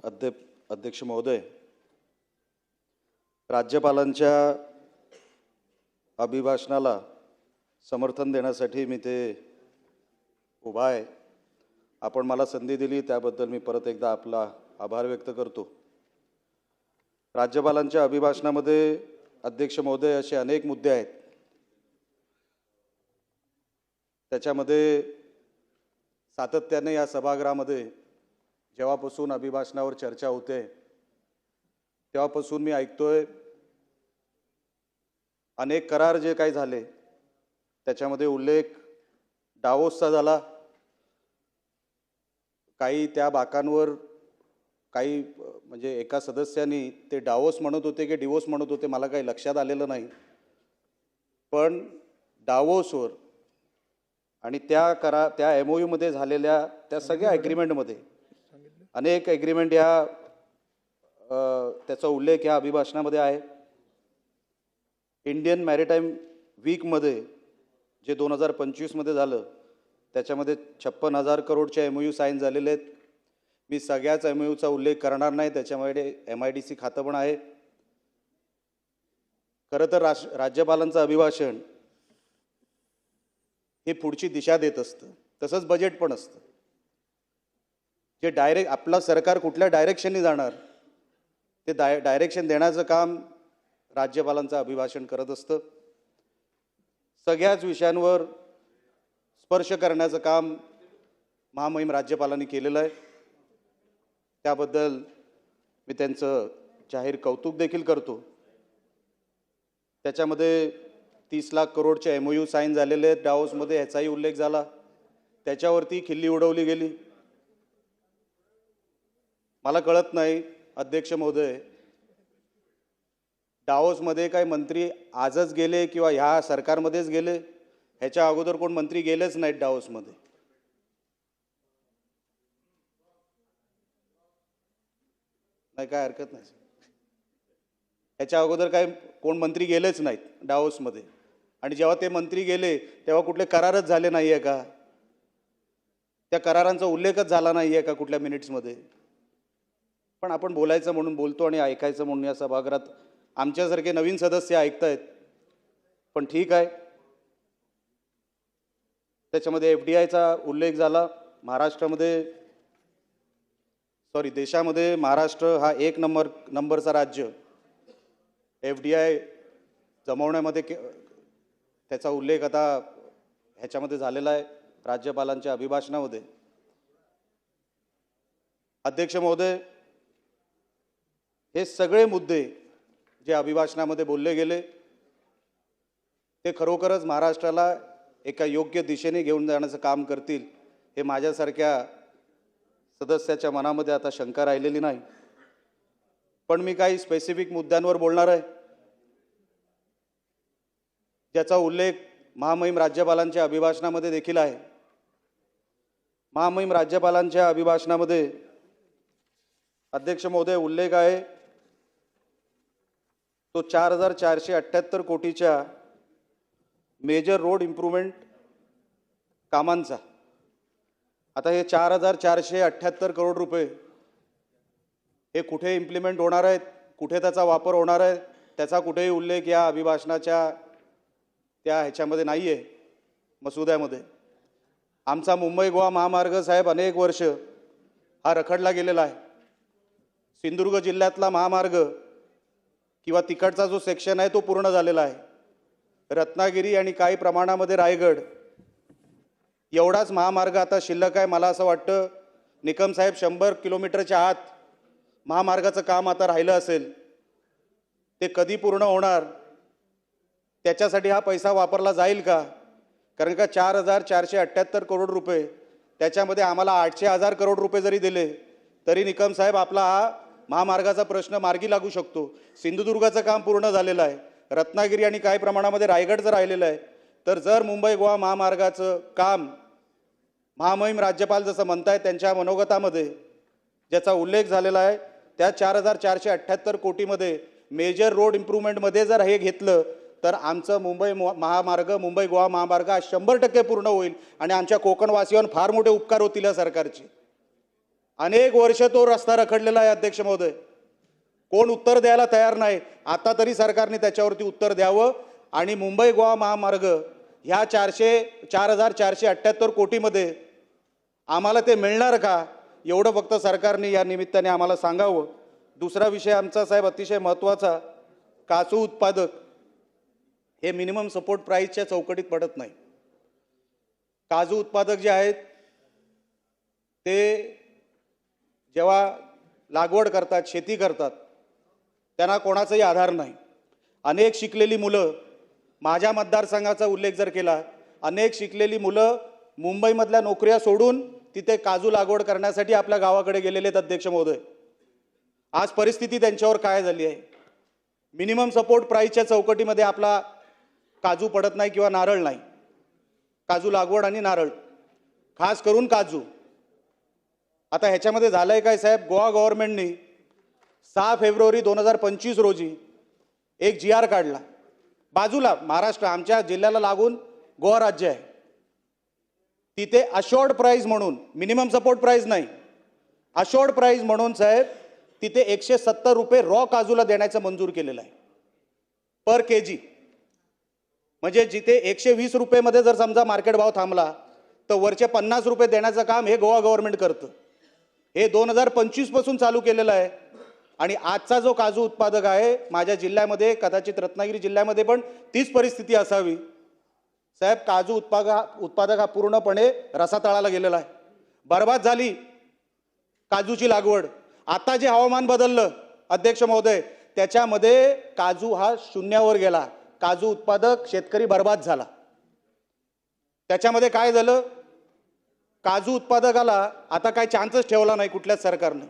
अध्यक्ष महोदय, राज्यपालांच्या अभिभाषणाला समर्थन देण्यासाठी मी ते उभा आहे। आपण मला संधी दिली त्याबद्दल मी परत एकदा आपला आभार व्यक्त करतो। राज्यपालांच्या अभिभाषणामध्ये अध्यक्ष महोदय असे अनेक मुद्दे आहेत, त्याच्यामध्ये सातत्याने या सभागृहामध्ये जेव्हापासून अभिभाषणावर चर्चा होते तेव्हापासून मी ऐकतोय अनेक करार जे काही झाले त्याच्यामध्ये उल्लेख डावोसचा झाला। काही त्या बाकांवर काही म्हणजे एका सदस्यांनी ते डावोस म्हणत होते की डिवोर्स म्हणत होते, मला काही लक्षात आलेलं नाही, पण डावोसवर आणि त्या MOU मध्ये झालेल्या त्या सगळ्या ॲग्रीमेंटमध्ये अनेक ॲग्रीमेंट ह्या त्याचा उल्लेख ह्या अभिभाषणामध्ये आहे। इंडियन मॅरिटाईम वीकमध्ये जे 2025 मध्ये झालं त्याच्यामध्ये 56,000 करोडचे MOU साईन झालेले आहेत। मी सगळ्याच MOUचा उल्लेख करणार नाही, त्याच्यामध्ये MIDC खातं पण आहे। खरं तर राज्यपालांचं अभिभाषण हे पुढची दिशा देत असतं, तसंच बजेट पण असतं। जे डायरेक्ट आपलं सरकार कुठल्या डायरेक्शनने जाणार ते डायरेक्शन देण्याचं काम राज्यपालांचं अभिभाषण करत असतं। सगळ्याच विषयांवर स्पर्श करण्याचं काम महामहिम राज्यपालांनी केलेलं आहे, त्याबद्दल मी त्यांचं जाहीर कौतुक देखील करतो। त्याच्यामध्ये 30 लाख करोडचे MOU साईन झालेले आहेत डावोसमध्ये, याचाही उल्लेख झाला, त्याच्यावरती खिल्ली उडवली गेली। मला कळत नाही अध्यक्ष महोदय, डावोसमध्ये काही मंत्री आजच गेले किंवा ह्या सरकारमध्येच गेले, ह्याच्या अगोदर कोण मंत्री गेलेच नाहीत डावोसमध्ये। नाही, काय हरकत नाही, ह्याच्या अगोदर काय कोण मंत्री गेलेच नाहीत डावोसमध्ये, आणि जेव्हा ते मंत्री गेले तेव्हा कुठले करारच झाले नाही आहे का? त्या करारांचा उल्लेखच झाला नाही आहे का कुठल्या मिनिट्समध्ये? पण आपण बोलायचं म्हणून बोलतो आणि ऐकायचं म्हणून या सभागृहात आमच्यासारखे नवीन सदस्य ऐकतायत, पण ठीक आहे। त्याच्यामध्ये FDIचा उल्लेख झाला। देशामध्ये महाराष्ट्र हा 1 नंबरचा राज्य FDI जमवण्यामध्ये त्याचा उल्लेख आता ह्याच्यामध्ये झालेला आहे राज्यपालांच्या अभिभाषणामध्ये। अध्यक्ष महोदय, हे सगळे मुद्दे जे अभिभाषणामध्ये बोलले गेले ते खरोखरच महाराष्ट्राला एका योग्य दिशेने घेऊन जाण्याचं काम करतील हे माझ्यासारख्या सदस्याच्या मनामध्ये आता शंका राहिलेली नाही। पण मी काही स्पेसिफिक मुद्द्यांवर बोलणार आहे ज्याचा उल्लेख महामहिम राज्यपालांच्या अभिभाषणामध्ये देखील आहे। महामहिम राज्यपालांच्या अभिभाषणामध्ये अध्यक्ष महोदय उल्लेख आहे तो 4,478 कोटीच्या मेजर रोड इम्प्रूव्हमेंट कामांचा। आता हे 4,478 करोड रुपये हे कुठे इम्प्लिमेंट होणार आहेत, कुठे त्याचा वापर होणार आहे, त्याचा कुठेही उल्लेख या अभिभाषणाच्या त्या ह्याच्यामध्ये नाही आहे मसुद्यामध्ये। आमचा मुंबई गोवा महामार्ग साहेब अनेक वर्ष हा रखडला गेलेला आहे। सिंधुदुर्ग जिल्ह्यातला महामार्ग किंवा तिकडचा जो सेक्शन आहे तो पूर्ण झालेला आहे। रत्नागिरी आणि काही प्रमाणामध्ये रायगड एवढाच महामार्ग आता शिल्लक आहे। मला असं वाटतं निकम साहेब 100 किलोमीटरच्या आत महामार्गाचं काम आता राहिलं असेल, ते कधी पूर्ण होणार, त्याच्यासाठी हा पैसा वापरला जाईल का? कारण का 4,478 करोड रुपये त्याच्यामध्ये आम्हाला 800,000 करोड रुपये जरी दिले तरी निकम साहेब आपला हा महामार्गाचा प्रश्न मार्गी लागू शकतो। सिंधुदुर्गाचं काम पूर्ण झालेलं आहे, रत्नागिरी आणि काही प्रमाणामध्ये रायगडचं राहिलेलं आहे। तर जर मुंबई गोवा महामार्गाचं काम महामहिम राज्यपाल जसं म्हणतायत त्यांच्या मनोगतामध्ये ज्याचा उल्लेख झालेला आहे त्या 4,478 कोटीमध्ये मेजर रोड इम्प्रूव्हमेंटमध्ये जर हे घेतलं तर आमचं मुंबई गोवा महामार्ग हा 100% पूर्ण होईल आणि आमच्या कोकणवासियांवर फार मोठे उपकार होतील या सरकारचे। अनेक वर्ष तो रस्ता रखडलेला आहे अध्यक्ष महोदय. कोण उत्तर द्यायला तयार नाही. आता तरी सरकारने त्याच्यावरती उत्तर द्यावं आणि मुंबई गोवा महामार्ग ह्या 4,478 कोटीमध्ये आम्हाला ते मिळणार का एवढं फक्त सरकारने या निमित्ताने आम्हाला सांगावं. दुसरा विषय आमचा साहेब अतिशय महत्त्वाचा, काजू उत्पादक हे मिनिमम सपोर्ट प्राईसच्या चौकटीत पडत नाही. काजू उत्पादक जे आहेत ते जेव्हा लागवड करतात, शेती करतात, त्यांना कोणाचाही आधार नाही. अनेक शिकलेली मुलं, माझ्या मतदारसंघाचा उल्लेख जर केला, अनेक शिकलेली मुलं मुंबईमधल्या नोकऱ्या सोडून तिथे काजू लागवड करण्यासाठी आपल्या गावाकडे गेलेले आहेत अध्यक्ष महोदय. आज परिस्थिती त्यांच्यावर काय झाली आहे. मिनिमम सपोर्ट प्राईसच्या चौकटीमध्ये आपला काजू पडत नाही किंवा नारळ नाही. काजू लागवड आणि नारळ, खास करून काजू. आता ह्याच्यामध्ये झालंय काय साहेब, गोवा गव्हर्नमेंटने 6 फेब्रुवारी 2025 रोजी एक GR काढला. बाजूला महाराष्ट्र, आमच्या जिल्ह्याला लागून गोवा राज्य आहे, तिथे अशोर्ड प्राइस म्हणून, मिनिमम सपोर्ट प्राइस नाही, अशोर्ड प्राइस म्हणून साहेब तिथे 170 रुपये रॉ काजूला देण्याचं मंजूर केलेलं आहे पर केजी. म्हणजे जिथे 120 रुपयेमध्ये जर समजा मार्केट भाव थांबला तर वरचे 50 रुपये देण्याचं काम हे गोवा गव्हर्नमेंट करतं. हे 2025 पासून चालू केलेलं आहे. आणि आजचा जो काजू उत्पादक आहे माझ्या जिल्ह्यामध्ये, कदाचित रत्नागिरी जिल्ह्यामध्ये पण तीच परिस्थिती असावी साहेब. काजू उत्पादक हा पूर्णपणे रसातळाला गेलेला आहे. बरबाद झाली काजूची लागवड. आता जे हवामान बदललं अध्यक्ष महोदय, त्याच्यामध्ये काजू हा शून्यावर गेला. काजू उत्पादक शेतकरी बरबाद झाला. त्याच्यामध्ये काय झालं, काजू उत्पादकाला आता काय चान्सच ठेवला नाही कुठल्याच सरकारने.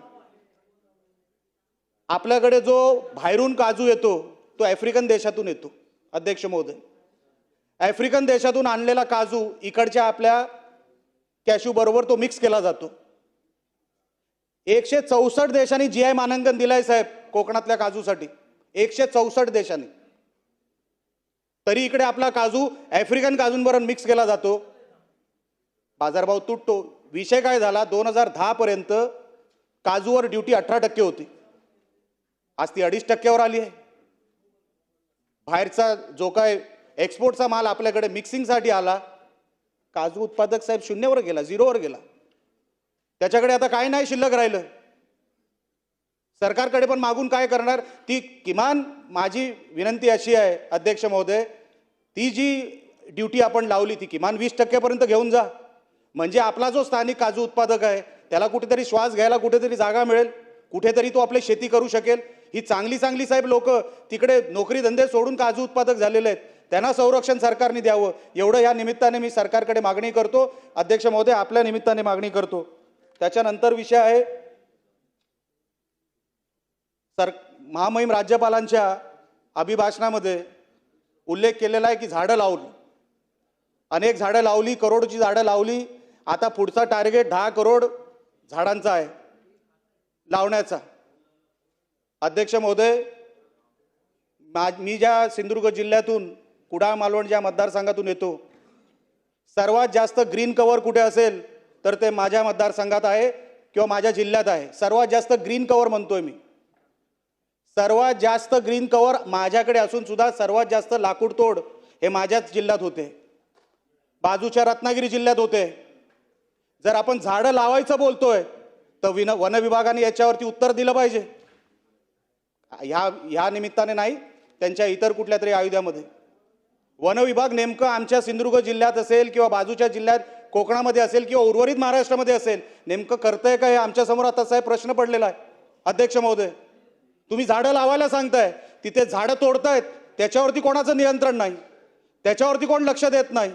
आपल्याकडे जो बाहेरून काजू येतो तो आफ्रिकन देशातून येतो अध्यक्ष महोदय. आफ्रिकन देशातून आणलेला काजू इकडच्या आपल्या कॅशू बरोबर तो मिक्स केला जातो. 164 देशांनी GI मानांकन दिलंय साहेब कोकणातल्या काजूसाठी, 164 देशांनी. तरी इकडे आपला काजू आफ्रिकन काजूंबरोबर मिक्स केला जातो, बाजारभाव तुटतो. विषय काय झाला, 2010 पर्यंत काजूवर ड्युटी 18% होती, आज ती 2.5%वर आली आहे. बाहेरचा जो काय एक्सपोर्टचा माल आपल्याकडे मिक्सिंगसाठी आला, काजू उत्पादक साहेब शून्यावर गेला, 0वर गेला. त्याच्याकडे आता काय नाही शिल्लक राहिलं. सरकारकडे पण मागून काय करणार. ती किमान माझी विनंती अशी आहे अध्यक्ष महोदय, ती जी ड्युटी आपण लावली ती किमान 20% पर्यंत घेऊन जा. म्हणजे आपला जो स्थानिक काजू उत्पादक आहे त्याला कुठेतरी श्वास घ्यायला कुठेतरी जागा मिळेल, कुठेतरी तो आपली शेती करू शकेल. ही चांगली चांगली साहेब लोक तिकडे नोकरी धंदे सोडून काजू उत्पादक झालेले आहेत, त्यांना संरक्षण सरकारने द्यावं. एवढं या निमित्ताने मी सरकारकडे मागणी करतो अध्यक्ष महोदय, आपल्या निमित्ताने मागणी करतो. त्याच्यानंतर विषय आहे महामहिम राज्यपालांच्या अभिभाषणामध्ये उल्लेख केलेला आहे की झाडं लावली, अनेक झाडं लावली, करोडची झाडं लावली. आता पुढचा टार्गेट 10 करोड झाडांचा आहे लावण्याचा. अध्यक्ष महोदय, मी ज्या सिंधुदुर्ग जिल्ह्यातून कुडाळ मालवण ज्या मतदारसंघातून येतो, सर्वात जास्त ग्रीन कव्हर कुठे असेल तर ते माझ्या मतदारसंघात आहे किंवा माझ्या जिल्ह्यात आहे. सर्वात जास्त ग्रीन कव्हर म्हणतोय मी, सर्वात जास्त ग्रीन कव्हर माझ्याकडे असून सुद्धा सर्वात जास्त लाकूड तोड हे माझ्याच जिल्ह्यात होते, बाजूच्या रत्नागिरी जिल्ह्यात होते. जर आपण झाडं लावायचं बोलतोय तर वन विभागाने याच्यावरती उत्तर दिलं पाहिजे. ह्या निमित्ताने नाही, त्यांच्या इतर कुठल्या तरी आयुध्यामध्ये. वन विभाग नेमकं आमच्या सिंधुदुर्ग जिल्ह्यात असेल किंवा बाजूच्या जिल्ह्यात कोकणामध्ये असेल किंवा उर्वरित महाराष्ट्रामध्ये असेल, नेमकं करतंय का हे आमच्या समोर आता साहेब प्रश्न पडलेला आहे. अध्यक्ष महोदय, तुम्ही झाडं लावायला सांगताय, तिथे झाडं तोडतायत, त्याच्यावरती कोणाचं नियंत्रण नाही, त्याच्यावरती कोण लक्ष देत नाही.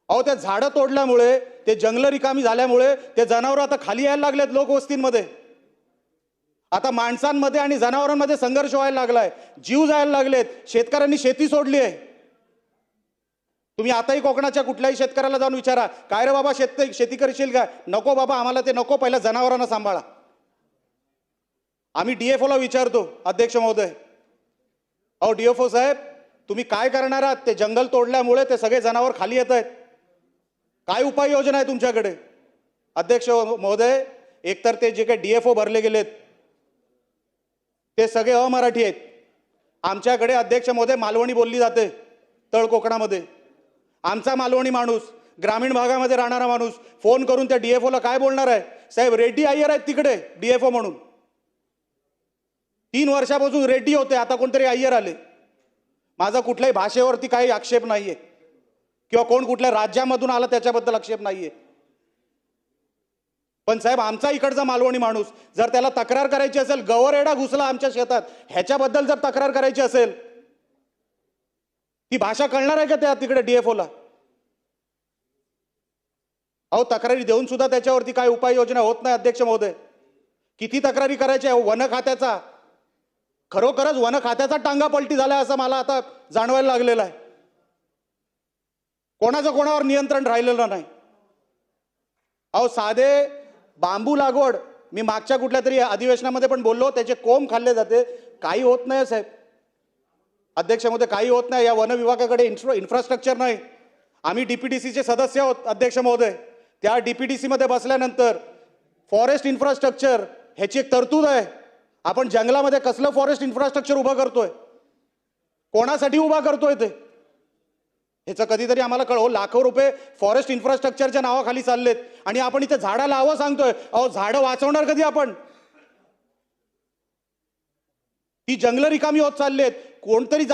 अहो, त्या झाडं तोडल्यामुळे, ते जंगलं रिकामी झाल्यामुळे ते जनावरं आता खाली यायला लागलेत लोकवस्तींमध्ये. आता माणसांमध्ये आणि जनावरांमध्ये संघर्ष व्हायला लागलाय, जीव जायला लागलेत, शेतकऱ्यांनी शेती सोडली आहे. तुम्ही आताही कोकणाच्या कुठल्याही शेतकऱ्याला जाऊन विचारा, काय रे बाबा शेती करशील का? नको बाबा, आम्हाला ते नको, पहिला जनावरांना सांभाळा. आम्ही DFOला विचारतो अध्यक्ष महोदय, अहो DFO साहेब, तुम्ही काय करणार आहात? ते जंगल तोडल्यामुळे ते सगळे जनावर खाली येत आहेत, काय उपाययोजना आहे तुमच्याकडे? अध्यक्ष महोदय, एकतर ते जे काही DFO भरले गेलेत ते सगळे अमराठी आहेत. आमच्याकडे अध्यक्ष महोदय मालवणी बोलली जाते तळ कोकणामध्ये. आमचा मालवणी माणूस, ग्रामीण भागामध्ये राहणारा माणूस फोन करून त्या DFOला काय बोलणार आहे? साहेब रेड्डी अय्यर आहेत तिकडे DFO म्हणून. 3 वर्षापासून रेड्डी होते, आता कोणतरी अय्यर आले. माझा कुठल्याही भाषेवरती काही आक्षेप नाहीये किंवा कोण कुठल्या राज्यामधून आला त्याच्याबद्दल आक्षेप नाहीये. पण साहेब आमचा इकडचा मालवणी माणूस जर त्याला तक्रार करायची असेल, गवरेडा घुसला आमच्या शेतात, ह्याच्याबद्दल जर तक्रार करायची असेल, ती भाषा कळणार आहे का त्या तिकडे DFOला? अहो तक्रारी देऊन सुद्धा त्याच्यावरती काय उपाययोजना होत नाही अध्यक्ष महोदय. किती तक्रारी करायच्या? वन खात्याचा, खरोखरच वन खात्याचा टांगा पलटी झालाय असं मला आता जाणवायला लागलेलं आहे. कोणाचं कोणावर नियंत्रण राहिलेलं नाही. अहो साधे बांबू लागवड, मी मागच्या कुठल्या तरी अधिवेशनामध्ये पण बोललो, त्याचे कोंब खाल्ले जाते, काही होत नाही साहेब. अध्यक्ष महोदय काही होत नाही. या वन विभागाकडे इन्फ्रास्ट्रक्चर नाही. आम्ही DPDCचे सदस्य आहोत अध्यक्ष महोदय. त्या DPDC मध्ये बसल्यानंतर फॉरेस्ट इन्फ्रास्ट्रक्चर ह्याची एक तरतूद आहे. आपण जंगलामध्ये कसलं फॉरेस्ट इन्फ्रास्ट्रक्चर उभं करतोय, कोणासाठी उभा करतोय ते ह्याचं कधीतरी आम्हाला कळव. लाखो रुपये फॉरेस्ट इन्फ्रास्ट्रक्चरच्या नावाखाली चाललेत आणि आपण इथे झाडं लावं सांगतोय. अहो झाडं वाचवणार कधी आपण? ती जंगलं रिकामी होत चाललेत, कोणतरी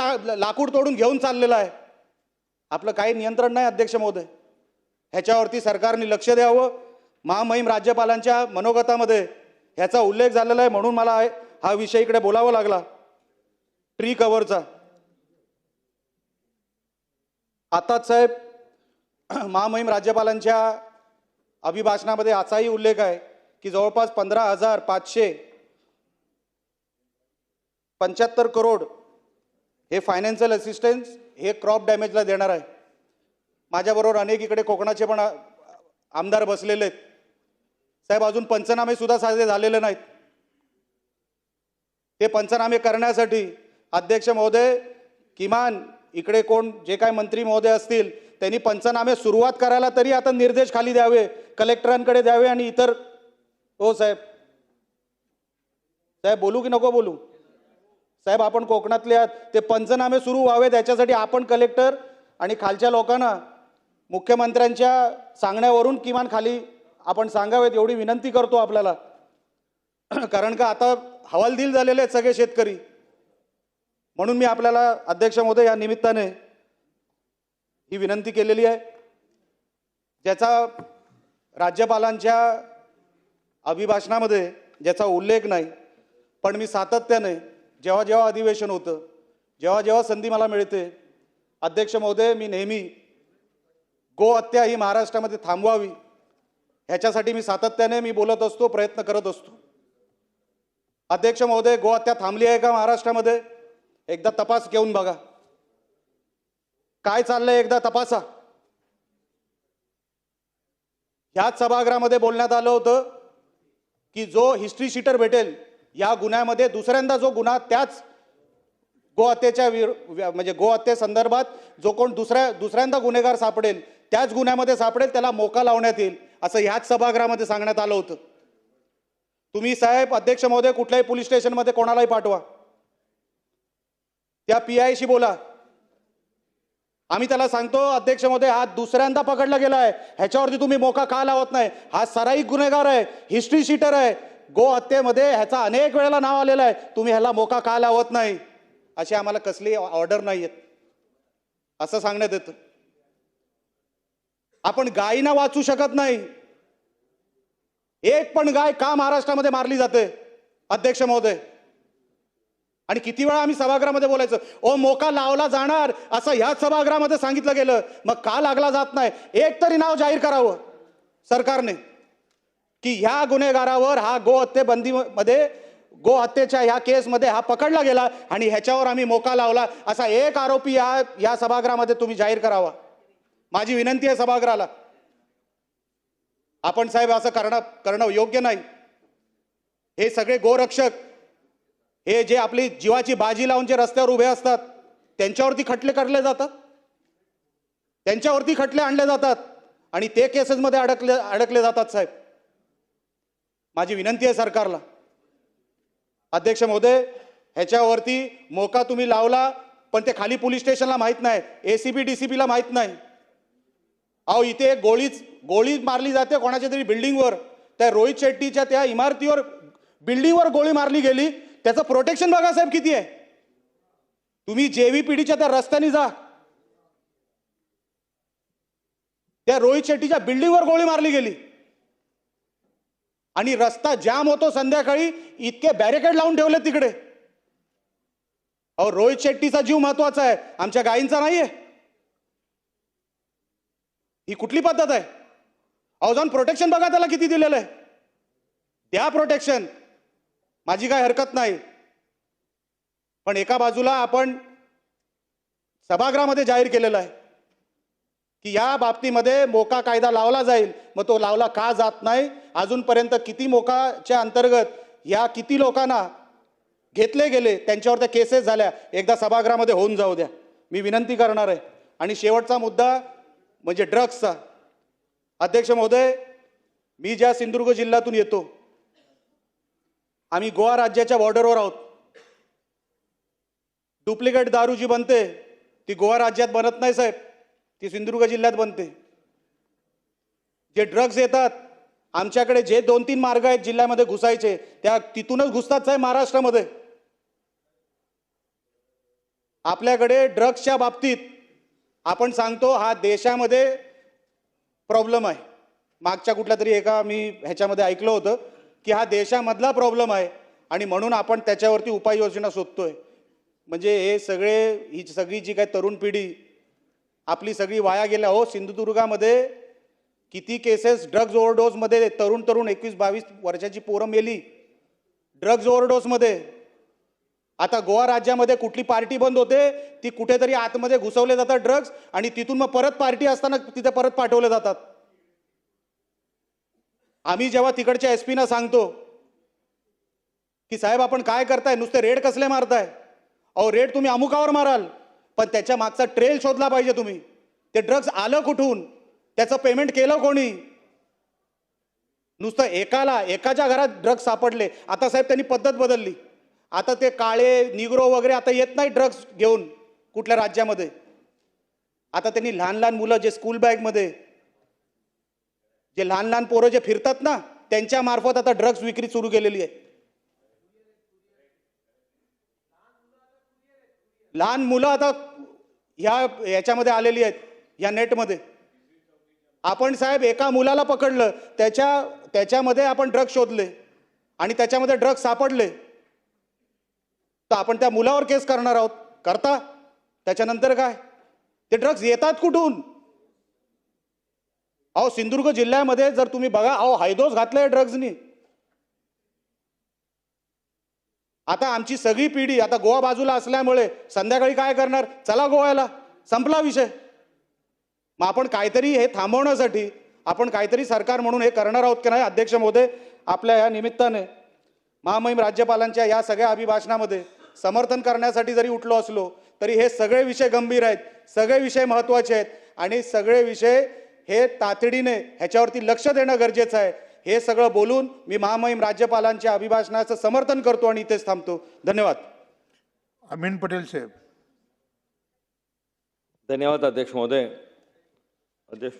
लाकूड तोडून घेऊन चाललेलं आहे. आपलं काही नियंत्रण नाही अध्यक्ष महोदय. ह्याच्यावरती सरकारने लक्ष द्यावं. महामहिम राज्यपालांच्या मनोगतामध्ये ह्याचा उल्लेख झालेला आहे, म्हणून मला हा विषय इकडे बोलावा लागला. ट्री कव्हरचा आताच साहेब महामहिम राज्यपालांच्या अभिभाषणामध्ये असाही उल्लेख आहे की जवळपास 15,575 करोड हे फायनान्शियल असिस्टन्स हे क्रॉप डॅमेजला देणार आहे. माझ्याबरोबर अनेक इकडे कोकणाचे पण आमदार बसलेले आहेत. साहेब अजून पंचनामे सुद्धा साधे झालेले नाहीत. ते पंचनामे करण्यासाठी अध्यक्ष महोदय किमान इकडे कोण जे काय मंत्री महोदय असतील त्यांनी पंचनामे सुरुवात करायला तरी आता निर्देश खाली द्यावे, कलेक्टरांकडे द्यावे आणि इतर. हो साहेब, साहेब बोलू की नको बोलू? साहेब आपण कोकणातले आहात, ते पंचनामे सुरू व्हावेत याच्यासाठी आपण कलेक्टर आणि खालच्या लोकांना मुख्यमंत्र्यांच्या सांगण्यावरून किमान खाली आपण सांगावेत एवढी विनंती करतो आपल्याला. कारण का आता हवालदिल झालेले आहेत सगळे शेतकरी. म्हणून मी आपल्याला अध्यक्ष महोदय या निमित्ताने ही विनंती केलेली आहे, ज्याचा राज्यपालांच्या अभिभाषणामध्ये ज्याचा उल्लेख नाही. पण मी सातत्याने जेव्हा जेव्हा अधिवेशन होतं, जेव्हा जेव्हा संधी मला मिळते अध्यक्ष महोदय, मी नेहमी गो हत्या ही महाराष्ट्रामध्ये थांबवावी ह्याच्यासाठी मी सातत्याने मी बोलत असतो, प्रयत्न करत असतो. अध्यक्ष महोदय, गो हत्या थांबली आहे का महाराष्ट्रामध्ये? एकदा तपास घेऊन बघा काय चाललंय, एकदा तपासा. ह्याच सभागृहामध्ये बोलण्यात आलं होतं की जो हिस्ट्री शीटर भेटेल या गुन्ह्यामध्ये दुसऱ्यांदा जो गुन्हा त्याच गोहत्येच्या म्हणजे गोहत्ये संदर्भात जो कोण दुसऱ्यांदा गुन्हेगार सापडेल त्याच गुन्ह्यामध्ये सापडेल त्याला मोका लावण्यात येईल असं ह्याच सभागृहामध्ये सांगण्यात आलं होतं. तुम्ही साहेब अध्यक्ष महोदय कुठल्याही पोलीस स्टेशनमध्ये कोणालाही पाठवा, त्या PI शी बोला. आम्ही त्याला सांगतो अध्यक्ष महोदय हा दुसऱ्यांदा पकडला गेलाय, ह्याच्यावरती तुम्ही मोका का लावत नाही? हा सराईक गुन्हेगार आहे, हिस्ट्री शीटर आहे, गो हत्येमध्ये ह्याचा अनेक वेळेला नाव आलेलं आहे, तुम्ही ह्याला मोका का लावत नाही? अशी आम्हाला कसली ऑर्डर नाही आहेत असं सांगण्यात येतं. आपण गायींना वाचू शकत नाही. एक पण गाय का महाराष्ट्रामध्ये मारली जाते अध्यक्ष महोदय? आणि किती वेळा आम्ही सभागृहामध्ये बोलायचं, ओ मोका लावला जाणार असं ह्याच सभागृहामध्ये सांगितलं गेलं, मग का लागला जात नाही? एक तरी नाव जाहीर करावं सरकारने की ह्या गुन्हेगारावर हा गो हत्ये बंदीमध्ये गो हत्येच्या ह्या केसमध्ये हा पकडला गेला आणि ह्याच्यावर आम्ही मोका लावला असा एक आरोपी या सभागृहामध्ये तुम्ही जाहीर करावा. माझी विनंती आहे सभागृहाला. आपण साहेब असं करणं योग्य नाही. हे सगळे गोरक्षक हे जे आपली जीवाची बाजी लावून जे रस्त्यावर उभे असतात त्यांच्यावरती खटले काढले जातात, त्यांच्यावरती खटले आणले जातात आणि ते केसेसमध्ये अडकले जातात साहेब. माझी विनंती आहे सरकारला, अध्यक्ष महोदय, ह्याच्यावरती मोका तुम्ही लावला, पण ते खाली पोलीस स्टेशनला माहीत नाही, ACP DCPला माहीत नाही. अहो इथे एक गोळी मारली जाते कोणाच्या तरी बिल्डिंगवर, त्या रोहित शेट्टीच्या त्या इमारतीवर बिल्डिंगवर गोळी मारली गेली, त्याचं प्रोटेक्शन बघा साहेब किती आहे. तुम्ही JVPDच्या त्या रस्त्याने जा, त्या रोहित शेट्टीच्या बिल्डिंगवर गोळी मारली गेली आणि रस्ता जाम होतो संध्याकाळी, इतके बॅरिकेड लावून ठेवले तिकडे. अहो रोहित शेट्टीचा जीव महत्वाचा आहे, आमच्या गायींचा नाहीये. ही कुठली पद्धत आहे? अहो जाऊन प्रोटेक्शन बघा त्याला किती दिलेलं आहे, द्या प्रोटेक्शन, माझी काय हरकत नाही. पण एका बाजूला आपण सभागृहामध्ये जाहीर केलेलं आहे की या बाबतीमध्ये मोका कायदा लावला जाईल, मग तो लावला का जात नाही? अजूनपर्यंत किती मोकाच्या अंतर्गत या किती लोकांना घेतले गेले, त्यांच्यावर त्या केसेस झाल्या, एकदा सभागृहामध्ये होऊन जाऊ द्या, मी विनंती करणार आहे. आणि शेवटचा मुद्दा म्हणजे ड्रग्सचा. अध्यक्ष महोदय, मी ज्या सिंधुदुर्ग जिल्ह्यातून येतो, आम्ही गोवा राज्याच्या बॉर्डरवर आहोत. डुप्लिकेट दारू जी बनते ती गोवा राज्यात बनत नाही साहेब, ती सिंधुदुर्ग जिल्ह्यात बनते. जे ड्रग्ज येतात आमच्याकडे, जे 2-3 मार्ग आहेत जिल्ह्यामध्ये घुसायचे, त्या तिथूनच घुसतात साहेब महाराष्ट्रामध्ये. आपल्याकडे ड्रग्सच्या बाबतीत आपण सांगतो हा देशामध्ये प्रॉब्लेम आहे. मागच्या कुठल्या तरी एका मी ह्याच्यामध्ये ऐकलं होतं की हा देशामधला प्रॉब्लेम आहे आणि म्हणून आपण त्याच्यावरती उपाययोजना शोधतोय. म्हणजे हे ही सगळी जी काय तरुण पिढी आपली सगळी वाया गेल्या. हो सिंधुदुर्गामध्ये किती केसेस ड्रग्ज ओव्हरडोसमध्ये, तरुण 21-22 वर्षाची पोरं मेली ड्रग्ज ओव्हरडोसमध्ये. आता गोवा राज्यामध्ये कुठली पार्टी बंद होते, ती कुठेतरी आतमध्ये घुसवले जातात ड्रग्ज आणि तिथून मग परत पार्टी असताना तिथे परत पाठवले जातात. आम्ही जेव्हा तिकडच्या SP ना सांगतो की साहेब आपण काय करताय, नुसते रेड कसले मारताय? अहो रेड तुम्ही अमुकावर माराल, पण त्याच्या मागचा ट्रेल शोधला पाहिजे तुम्ही. ते ड्रग्ज आलं कुठून, त्याचं पेमेंट केलं कोणी? नुसतं एकाच्या घरात ड्रग्ज सापडले. आता साहेब त्यांनी पद्धत बदलली, आता ते काळे निग्रो वगैरे आता येत नाही ड्रग्ज घेऊन कुठल्या राज्यामध्ये. आता त्यांनी लहान मुलं जे स्कूल बॅगमध्ये, जे लहान पोरं जे फिरतात ना, त्यांच्या मार्फत आता ड्रग्ज विक्री सुरू केलेली आहे. लहान मुलं आता याच्यामध्ये आलेली आहेत, या नेटमध्ये. आपण साहेब एका मुलाला पकडलं, त्याच्यामध्ये आपण ड्रग्ज शोधले आणि त्याच्यामध्ये ड्रग्ज सापडले, तर आपण त्या मुलावर केस करणार आहोत. करता त्याच्यानंतर काय? ते ड्रग्ज येतात कुठून? अहो सिंधुदुर्ग जिल्ह्यामध्ये जर तुम्ही बघा, अहो हायदोस घातलाय ड्रग्जनी. आता आमची सगळी पिढी आता गोवा बाजूला असल्यामुळे संध्याकाळी काय करणार? चला गोव्याला, संपला विषय. मग आपण काहीतरी हे थांबवण्यासाठी आपण काहीतरी सरकार म्हणून हे करणार आहोत की नाही? अध्यक्ष महोदय, आपल्या या निमित्ताने महामहिम राज्यपालांच्या या सगळ्या अभिभाषणामध्ये समर्थन करण्यासाठी जरी उठलो असलो तरी हे सगळे विषय गंभीर आहेत, सगळे विषय महत्त्वाचे आहेत आणि सगळे विषय हे तातडीने ह्याच्यावरती लक्ष देणं गरजेचं आहे. हे सगळं बोलून मी महामहिम राज्यपालांच्या अभिभाषणाचं समर्थन करतो आणि इथेच थांबतो. धन्यवाद. अमीन पटेल साहेब. धन्यवाद अध्यक्ष महोदय. अध्यक्ष